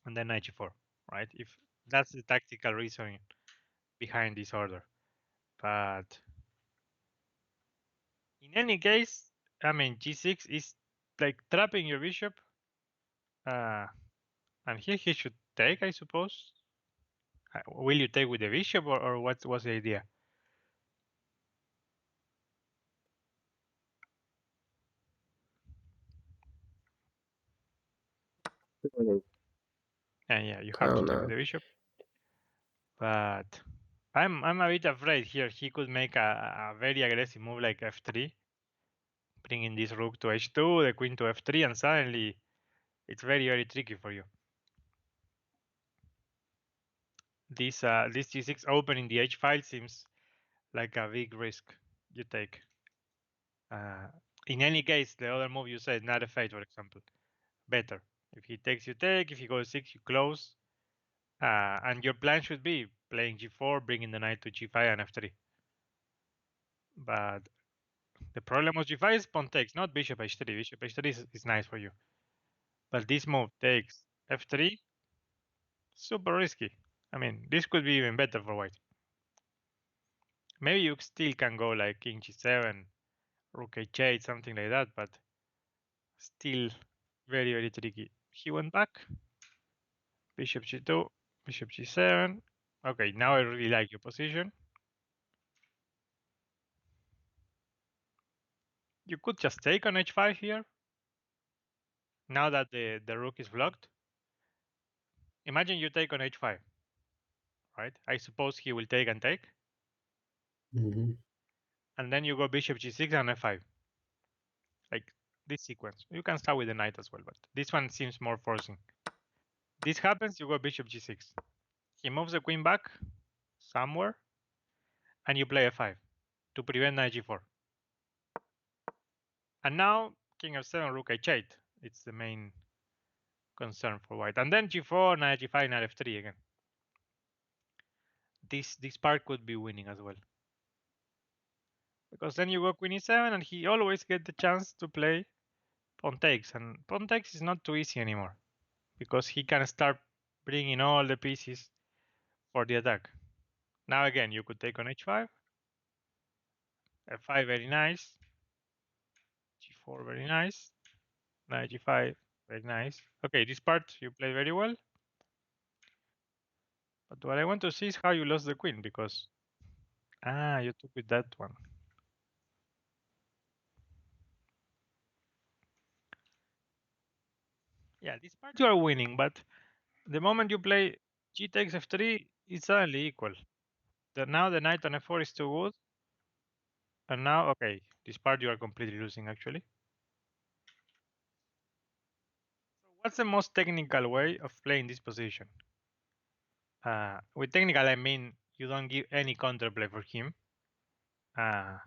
A: and then knight g4, right? If that's the tactical reasoning behind this order. But in any case, I mean, g6 is like trapping your bishop, uh, and here he should take, I suppose. Will you take with the bishop, or what's the idea? And yeah, you
B: I
A: have to
B: don't
A: take with
B: know.
A: the bishop. But I'm a bit afraid here. He could make a very aggressive move like f3, bringing this rook to h2, the queen to f3, and suddenly it's very tricky for you. This g6 opening the h file seems like a big risk you take. Uh, in any case, the other move you said, not a fate, for example, better. If he takes, you take. If he goes 6, you close. And your plan should be playing g4, bringing the knight to g5 and f3. But the problem with g5 is pawn takes, not bishop h3. Bishop h3 is nice for you. But this move takes f3, super risky. I mean, this could be even better for white. Maybe you still can go like king g7, rook h8, something like that, but still very, very tricky. He went back, bishop g2, bishop g7. Okay, now I really like your position. You could just take on h5 here, now that the rook is blocked. Imagine you take on h5, right? I suppose he will take and take.
B: Mm-hmm.
A: And then you go bishop g6 and f5. Like this sequence. You can start with the knight as well, but this one seems more forcing. This happens, you go bishop g6. He moves the queen back somewhere, and you play f5 to prevent knight g4. And now king f7, rook h8. It's the main concern for white. And then g4, knight g5, knight f3 again. This part could be winning as well. Because then you go queen e7, and he always get the chance to play pawn takes. And pawn takes is not too easy anymore, because he can start bringing all the pieces for the attack. Now again, you could take on h5, f5 very nice, g4 very nice, knight g5 very nice. Okay, this part you play very well, but what I want to see is how you lost the queen, because you took with that one. Yeah, this part you are winning, but the moment you play g takes f3, it's suddenly equal. Now the knight on f4 is too good, and now okay, this part you are completely losing actually. So what's the most technical way of playing this position? With technical, I mean you don't give any counterplay for him. And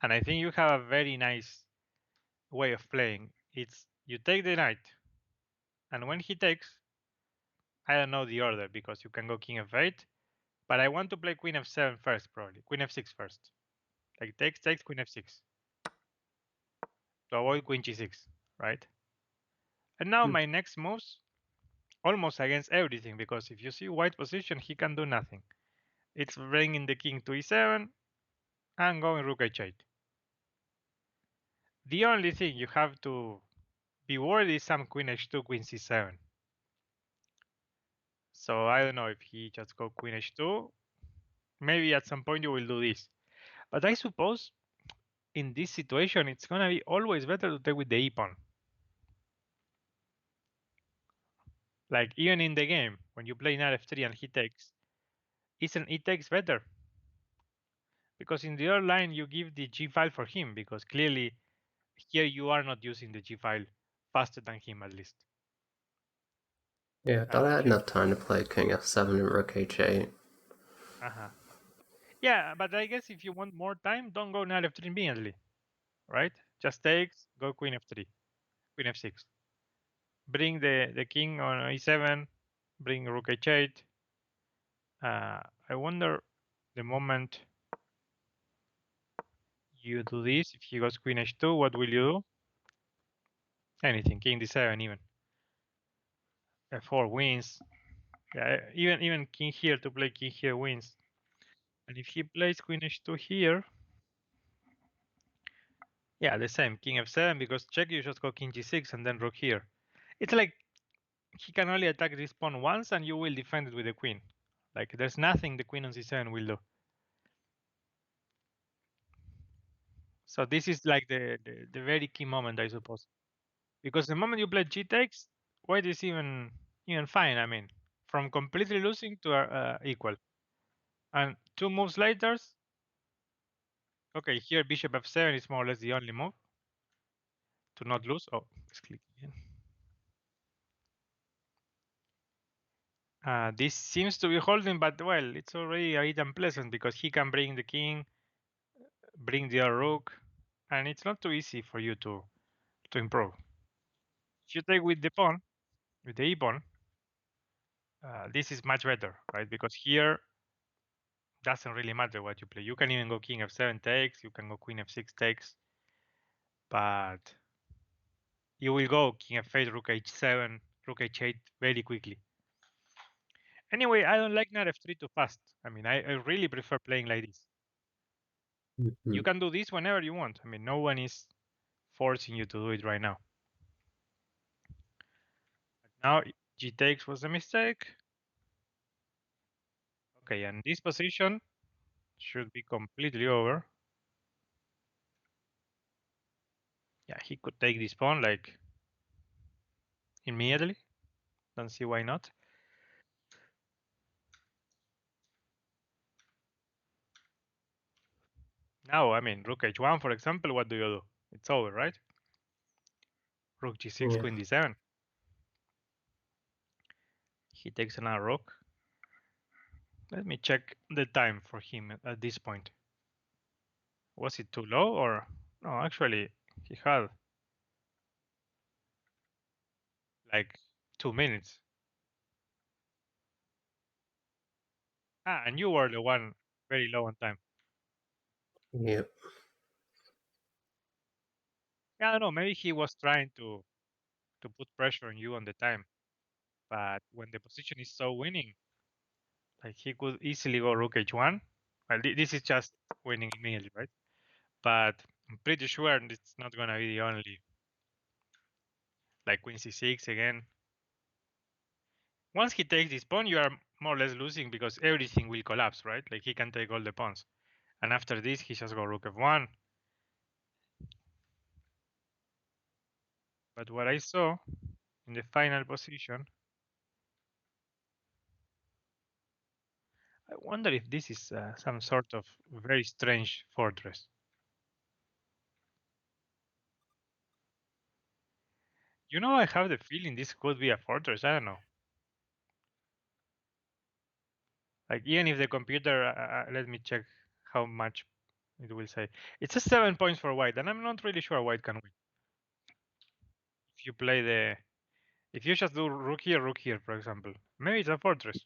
A: I think you have a very nice way of playing. It's you take the knight, and when he takes, I don't know the order because you can go king f8, but I want to play queen f7 first, probably. Queen f6 first. Like takes, queen f6 to avoid queen g6, right? And now my next moves almost against everything, because if you see white position, he can do nothing. It's bringing the king to e7 and going rook h8. The only thing you have to be worried is some queen h2, queen c7. So I don't know if he just go queen h2. Maybe at some point you will do this. But I suppose in this situation it's gonna be always better to take with the e-pawn. Like even in the game, when you play knight f3 and he takes, isn't it takes better? Because in the other line you give the g file for him, because clearly here you are not using the g file faster than him at least.
B: Yeah, I thought I had enough time to play king f7 and rook h8.
A: Uh-huh. Yeah, but I guess if you want more time, don't go knight f3 immediately, right? Just takes, go queen f3, queen f6. Bring the king on e7, bring rook h8. I wonder the moment you do this, if he goes queen h2, what will you do? Anything, king d7 even. f4 wins. Yeah, even king here to play king here wins. And if he plays queen h2 here, yeah, the same, king f7, because check you just go king g6 and then rook here. It's like he can only attack this pawn once and you will defend it with the queen. Like there's nothing the queen on c7 will do. So this is like the very key moment, I suppose. Because the moment you play g takes, white is even fine. I mean, from completely losing to equal. And two moves later, okay, here bishop f7 is more or less the only move to not lose. Oh, let's click again. This seems to be holding, but well, it's already a bit unpleasant because he can bring the king, bring the other rook, and it's not too easy for you to improve. If you take with the pawn, with the e-pawn, this is much better, right? Because here doesn't really matter what you play. You can even go king f7 takes, you can go queen f6 takes, but you will go king f8, rook h7, rook h8 very quickly. Anyway, I don't like knight f3 too fast. I mean, I really prefer playing like this.
B: Hmm.
A: You can do this whenever you want. I mean, no one is forcing you to do it right now. But now g takes was a mistake. Okay, and this position should be completely over. Yeah, he could take this pawn like immediately. Don't see why not. Now, I mean, rook h1, for example, what do you do? It's over, right? Rook g6,
B: Yeah.
A: queen d7. He takes another rook. Let me check the time for him at this point. Was it too low or no? Actually, he had like 2 minutes. Ah, and you were the one very low on time.
B: Yep.
A: Yeah, I don't know. Maybe he was trying to put pressure on you on the time. But when the position is so winning, like he could easily go rook h1. Well, this is just winning immediately, right? But I'm pretty sure it's not gonna be the only. Like queen c6 again. Once he takes this pawn, you are more or less losing because everything will collapse, right? Like he can take all the pawns. And after this, he just go rook f1. But what I saw in the final position, I wonder if this is some sort of very strange fortress. You know, I have the feeling this could be a fortress. I don't know. Like even if the computer, let me check how much it will say. It says 7 points for white, and I'm not really sure white can win. If you play the, if you just do rook here, for example, maybe it's a fortress,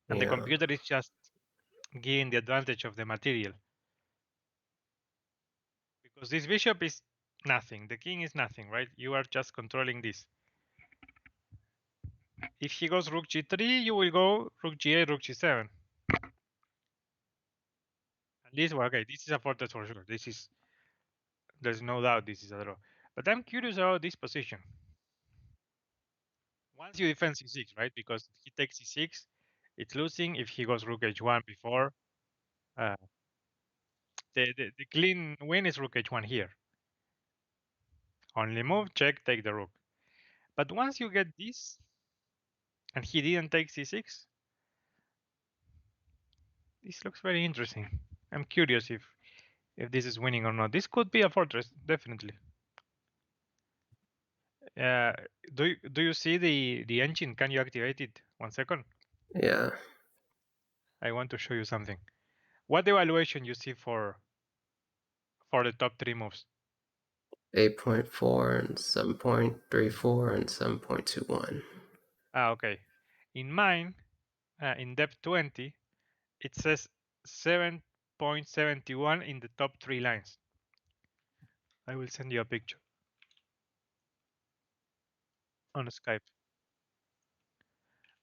A: and the
B: Yeah.
A: computer is just giving the advantage of the material because this bishop is nothing. The king is nothing, right? You are just controlling this. If he goes rook g3, you will go rook g8, rook g7. And this one, okay, this is a fortress for sure. This is, there's no doubt this is a draw. But I'm curious about this position. Once you defend c6, right? Because if he takes c6, it's losing. If he goes rook h1 before, uh, the clean win is rook h1 here. Only move, check, take the rook. But once you get this, and he didn't take c6, this looks very interesting. I'm curious if this is winning or not. This could be a fortress, definitely. Uh, do you see the engine? Can you activate it? 1 second.
B: Yeah.
A: I want to show you something. What evaluation you see for the top three moves?
B: 8.4 and 7.34 and 7.21.
A: Ah, okay. In mine, in depth 20, it says 7.71 in the top three lines. I will send you a picture on Skype.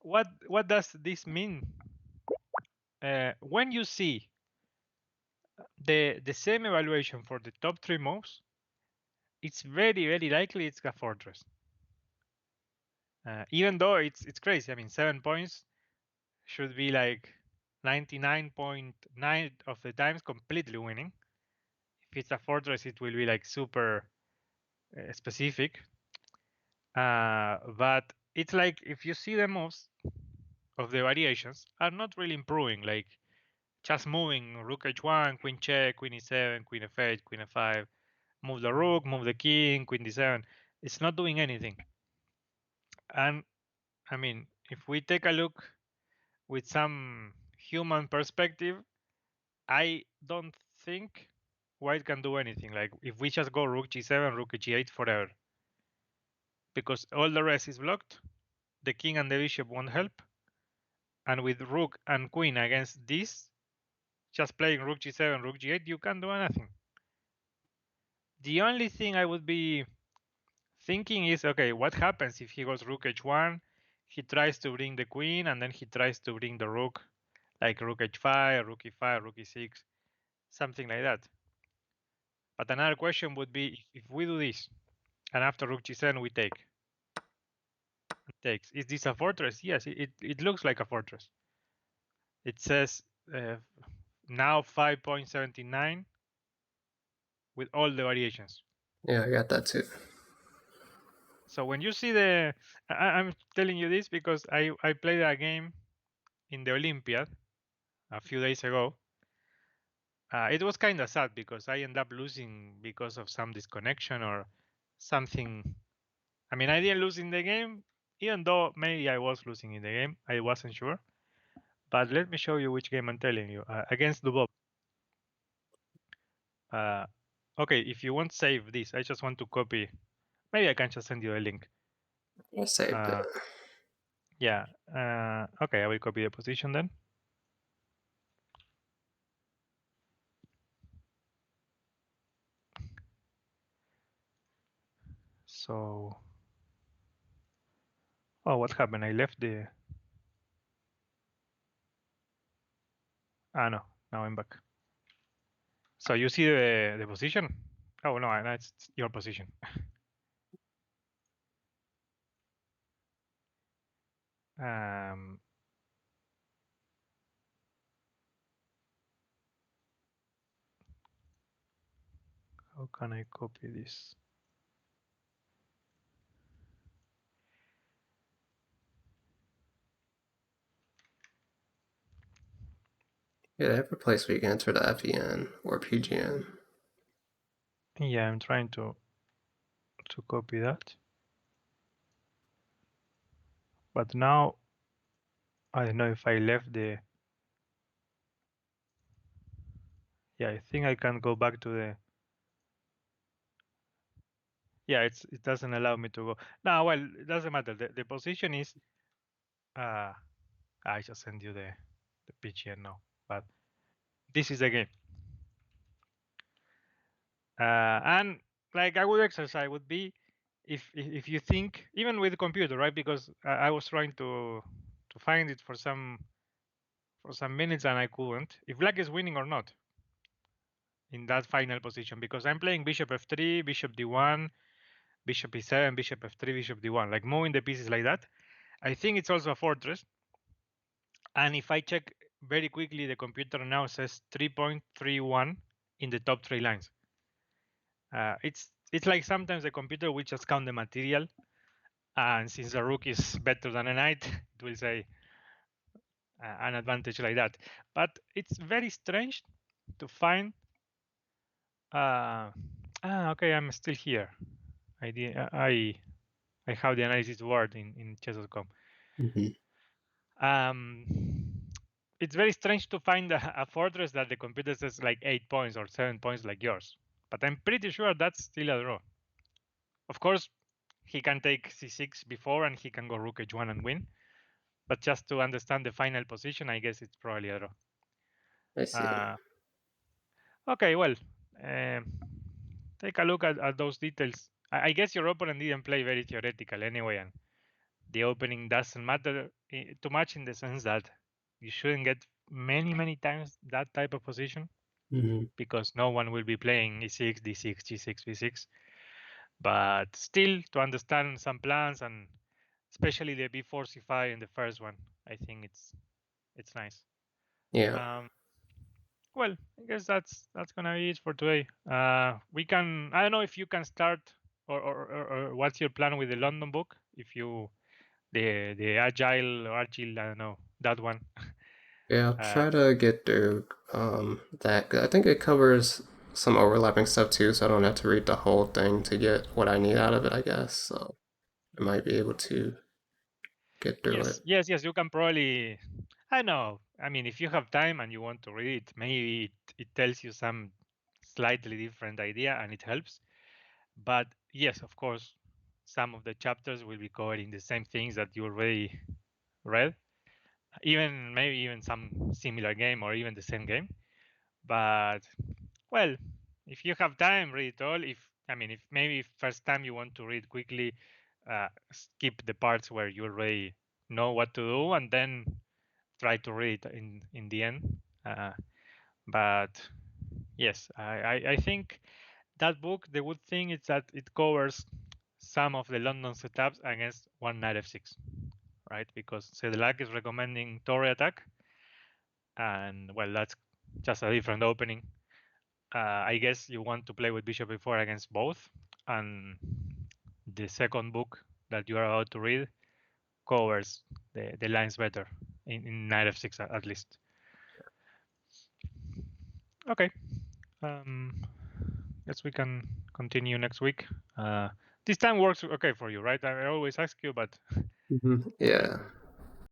A: What does this mean? When you see the same evaluation for the top three moves, it's very likely it's a fortress. Even though it's crazy. I mean, 7 points should be like 99.9 of the times completely winning. If it's a fortress, it will be like super specific. But it's like if you see the moves of the variations are not really improving. Like just moving rook h1, queen check, queen e7, queen f8, queen f5, move the rook, move the king, queen d7. It's not doing anything. And I mean, if we take a look with some human perspective, I don't think white can do anything. Like if we just go rook g7, rook g8 forever, because all the rest is blocked, the king and the bishop won't help, and with rook and queen against this, just playing rook g7, rook g8, you can't do nothing. The only thing I would be thinking is, okay, what happens if he goes rook h1? he tries to bring the queen, and then he tries to bring the rook, like rook h5, rook e5, rook e6, something like that. But another question would be if we do this, and after rook g7 we take, takes. Is this a fortress? Yes, it looks like a fortress. It says now 5.79 with all the variations.
B: Yeah, I got that too.
A: So when you see the, I'm telling you this because I played a game in the Olympiad a few days ago. It was kind of sad because I ended up losing because of some disconnection or something. I mean, I didn't lose in the game, even though maybe I was losing in the game. I wasn't sure. But let me show you which game I'm telling you. Against Dubov. Okay, if you want save this, I just want to copy. Maybe I can just send you a link.
B: I saved it.
A: Uh, yeah. Okay, I will copy the position then. So, oh, what happened? I left the. No, now I'm back. So you see the position? Oh no, that's your position. Um, how can I copy this?
B: Yeah, every place where you can enter the FEN or PGN.
A: Yeah, I'm trying to copy that. But now I don't know if I left the. Yeah, I think I can go back to the. Yeah, it doesn't allow me to go. No, well, it doesn't matter. The position is. Uh, I just send you the PGN now. But this is the game. And like a good exercise would be if you think even with the computer, right? Because I was trying to find it for some minutes and I couldn't. If black is winning or not in that final position, because I'm playing bishop f3, bishop d1, bishop e7, bishop f3, bishop d1, like moving the pieces like that. I think it's also a fortress. And if I check very quickly, the computer now says 3.31 in the top three lines. It's like sometimes the computer will just count the material, and since the rook is better than a knight, it will say an advantage like that. But it's very strange to find. Okay, I'm still here. I have the analysis word in chess.com.
B: Mm-hmm.
A: It's very strange to find a fortress that the computer says like 8 points or 7 points like yours. But I'm pretty sure that's still a draw. Of course, he can take c6 before and he can go rook h1 and win. But just to understand the final position, I guess it's probably a draw.
B: I see.
A: Uh, okay, well, um, take a look at those details. I guess your opponent didn't play very theoretical anyway, and the opening doesn't matter too much in the sense that you shouldn't get many times that type of position
B: Mm-hmm.
A: because no one will be playing e6, d6, g6, b6. But still, to understand some plans and especially the b4, c5 in the first one, I think it's nice.
B: Yeah.
A: Um, well, I guess that's gonna be it for today. We can. I don't know if you can start or what's your plan with the London book. If you the agile or agile, I don't know that one.
B: Yeah, I'll
A: Uh,
B: try to get through that. I think it covers some overlapping stuff too, so I don't have to read the whole thing to get what I need out of it, I guess. So I might be able to get through it.
A: yes. You can probably. I know. I mean, if you have time and you want to read it, maybe it tells you some slightly different idea and it helps. But yes, of course, some of the chapters will be covering the same things that you already read, even maybe even some similar game or even the same game. But well, if you have time, read it all. If I mean, if maybe first time you want to read quickly, skip the parts where you already know what to do, and then try to read it in the end. But yes, I think that book, the good thing is that it covers some of the London setups against one knight f6, right? Because Sedlak is recommending Torre attack, and well, that's just a different opening. I guess you want to play with bishop e4 against both, and the second book that you are about to read covers the lines better in knight f6 at least. Okay, guess we can continue next week. This time works okay for you, right? I always ask you, but
B: Yeah.